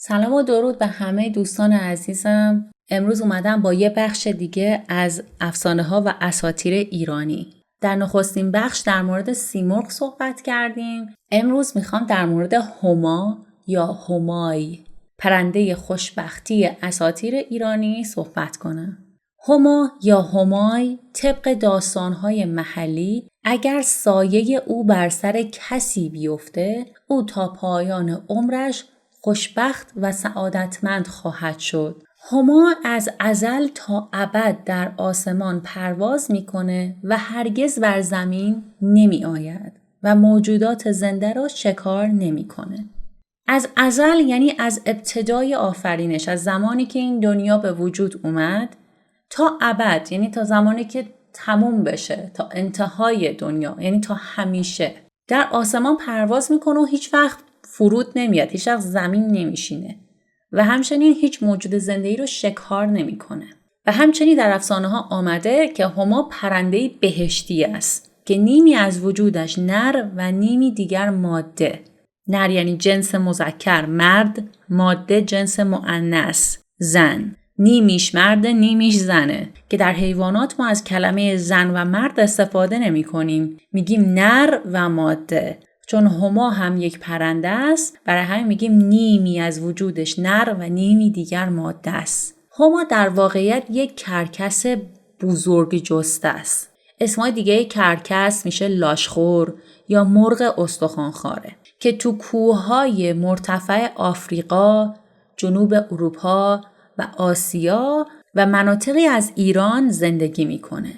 سلام و درود به همه دوستان عزیزم. امروز اومدم با یه بخش دیگه از افسانه ها و اساطیر ایرانی. در نخستین بخش در مورد سیمرغ صحبت کردیم. امروز میخوام در مورد هما یا همای، پرنده خوشبختی اساطیر ایرانی صحبت کنم. هما یا همای طبق داستانهای محلی اگر سایه او بر سر کسی بیفته، او تا پایان عمرش خوشبخت و سعادتمند خواهد شد. هما از ازل تا ابد در آسمان پرواز میکنه و هرگز بر زمین نمی آید و موجودات زنده را شکار نمیکنه. از ازل یعنی از ابتدای آفرینش، از زمانی که این دنیا به وجود اومد تا ابد، یعنی تا زمانی که تموم بشه، تا انتهای دنیا، یعنی تا همیشه در آسمان پرواز میکنه و هیچ وقت فرود نمیاد، هیچ وقت زمین نمیشینه و همچنین هیچ موجود زنده‌ای رو شکار نمیکنه. و همچنین در افسانه ها آمده که هما پرنده بهشتی است که نیمی از وجودش نر و نیمی دیگر ماده. نر یعنی جنس مذکر مرد، ماده جنس مؤنث زن. نیمیش مرد نیمیش زنه که در حیوانات ما از کلمه زن و مرد استفاده نمی کنیم، میگیم نر و ماده. چون هما هم یک پرنده است، برای همین میگیم نیمی از وجودش نر و نیمی دیگر ماده است. هما در واقعیت یک کرکس بزرگ جسته است. اسمای دیگه کرکس میشه لاشخور یا مرغ استخوانخواره که تو کوههای مرتفع آفریقا، جنوب اروپا و آسیا و مناطقی از ایران زندگی میکنه.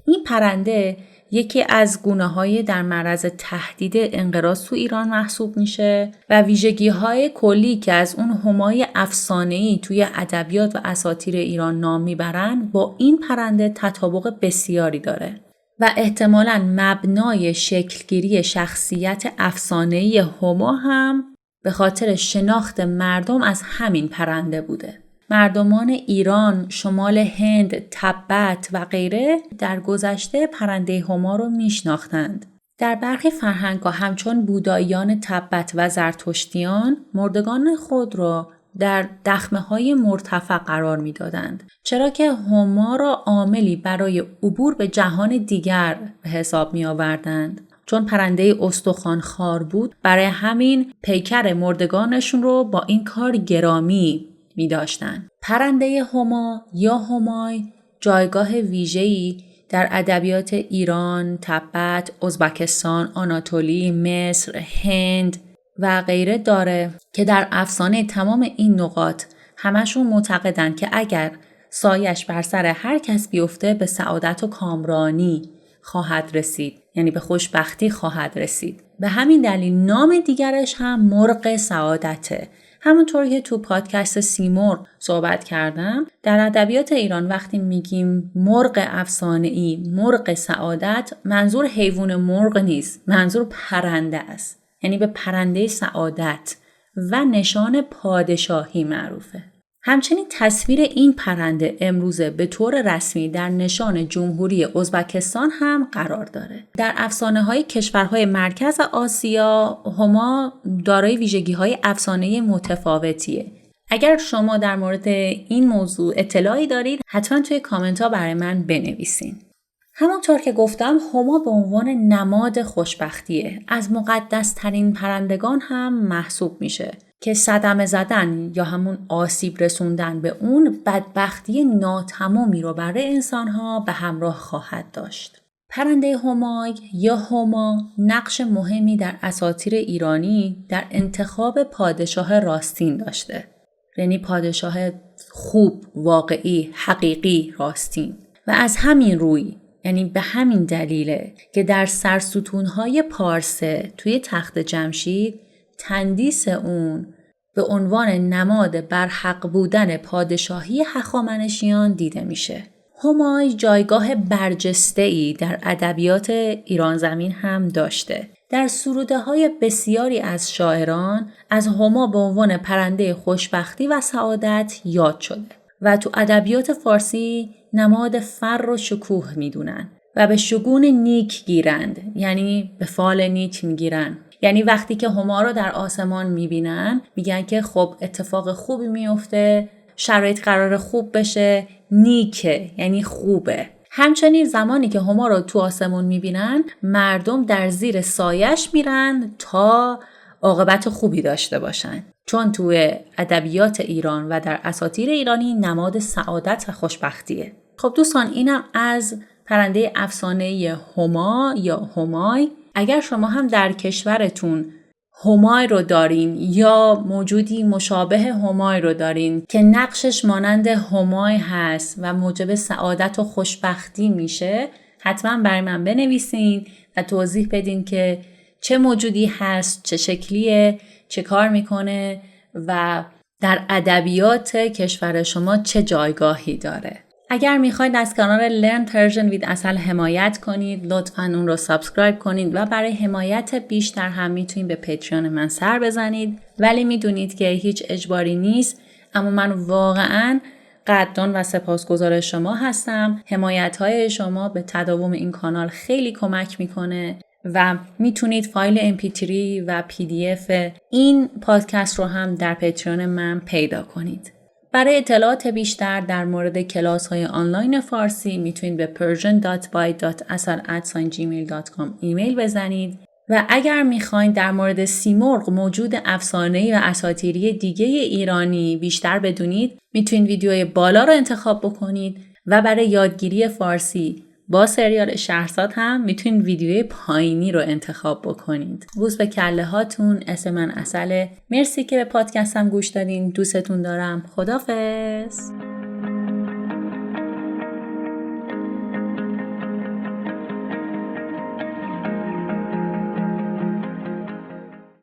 این پرنده یکی از گونه‌های در معرض تهدید انقراض تو ایران محسوب میشه و ویژگی‌های کلی که از اون همای افسانه‌ای توی ادبیات و اساطیر ایران نام میبرن با این پرنده تطابق بسیاری داره و احتمالاً مبنای شکلگیری شخصیت افسانه‌ای هما هم به خاطر شناخت مردم از همین پرنده بوده. مردمان ایران، شمال هند، تبت و غیره در گذشته پرنده هما رو میشناختند. در برخی فرهنگ‌ها همچون بوداییان تبت و زرتشتیان مردگان خود را در دخمه‌های مرتفع قرار می‌دادند، چرا که هما را عاملی برای عبور به جهان دیگر به حساب می‌آوردند. چون پرنده استخوانخوار بود، برای همین پیکر مردگانشون رو با این کار گرامی می داشتن. پرنده هما یا همای جایگاه ویژه‌ای در ادبیات ایران، تبت، ازبکستان، آناتولی، مصر، هند و غیره داره که در افسانه تمام این نقاط همشون معتقدن که اگر سایش بر سر هر کس بیفته به سعادت و کامرانی خواهد رسید، یعنی به خوشبختی خواهد رسید. به همین دلیل نام دیگرش هم مرغ سعادته. همونطور که تو پادکست سیمرغ صحبت کردم، در ادبیات ایران وقتی میگیم مرغ افسانه‌ای، مرغ سعادت، منظور حیوان مرغ نیست، منظور پرنده است. یعنی به پرنده سعادت و نشان پادشاهی معروفه. همچنین تصویر این پرنده امروزه به طور رسمی در نشان جمهوری ازبکستان هم قرار داره. در افسانه‌های کشورهای مرکز آسیا، هما دارای ویژگی‌های افسانه‌ای متفاوتیه. اگر شما در مورد این موضوع اطلاعی دارید، حتما توی کامنت‌ها برای من بنویسین. همونطور که گفتم، هما به عنوان نماد خوشبختیه. از مقدس‌ترین پرندگان هم محسوب میشه که صدمه زدن یا همون آسیب رسوندن به اون بدبختی ناتمامی رو برای انسان‌ها به همراه خواهد داشت. پرنده همای یا هما نقش مهمی در اساطیر ایرانی در انتخاب پادشاه راستین داشته. یعنی پادشاه خوب، واقعی، حقیقی، راستین. و از همین روی، یعنی به همین دلیله که در سرستون‌های پارسه توی تخت جمشید تندیس اون به عنوان نماد برحق بودن پادشاهی هخامنشیان دیده میشه. همای جایگاه برجسته‌ای در ادبیات ایران زمین هم داشته. در سروده‌های بسیاری از شاعران از هما به عنوان پرنده خوشبختی و سعادت یاد شده و تو ادبیات فارسی نماد فر و شکوه میدونن و به شگون نیک گیرند، یعنی به فال نیک میگیرن. یعنی وقتی که هما رو در آسمان میبینن میگن که خب اتفاق خوبی میفته، شرایط قرار خوب بشه، نیکه یعنی خوبه. همچنین زمانی که هما رو تو آسمون میبینن مردم در زیر سایش میرن تا عاقبت خوبی داشته باشن، چون توی ادبیات ایران و در اساطیر ایرانی نماد سعادت و خوشبختیه. خب دوستان اینم از پرنده افسانه‌ای هما یا همای. اگر شما هم در کشورتون همای رو دارین یا موجودی مشابه همای رو دارین که نقشش مانند همای هست و موجب سعادت و خوشبختی میشه، حتما برای من بنویسین و توضیح بدین که چه موجودی هست، چه شکلیه، چه کار میکنه و در ادبیات کشور شما چه جایگاهی داره. اگر میخواید از کانال Learn Persian with Asal حمایت کنید، لطفاً اون رو سابسکرایب کنید و برای حمایت بیشتر هم میتونید به پیتریون من سر بزنید. ولی میدونید که هیچ اجباری نیست، اما من واقعاً قدردان و سپاسگزار شما هستم. حمایت‌های شما به تداوم این کانال خیلی کمک میکنه و میتونید فایل MP3 و PDF این پادکست رو هم در پیتریون من پیدا کنید. برای اطلاعات بیشتر در مورد کلاس‌های آنلاین فارسی میتونید به persian.by.asal@gmail.com ایمیل بزنید و اگر میخواین در مورد سیمرغ موجود افسانه‌ای و اساطیری دیگه ایرانی بیشتر بدونید، میتونید ویدیوی بالا رو انتخاب بکنید و برای یادگیری فارسی با سریال شهرزاد هم میتونید ویدیوی پایینی رو انتخاب بکنید. بوس به کله هاتون. اسم من عسله. مرسی که به پادکستم گوش دادین. دوستتون دارم. خدافظ.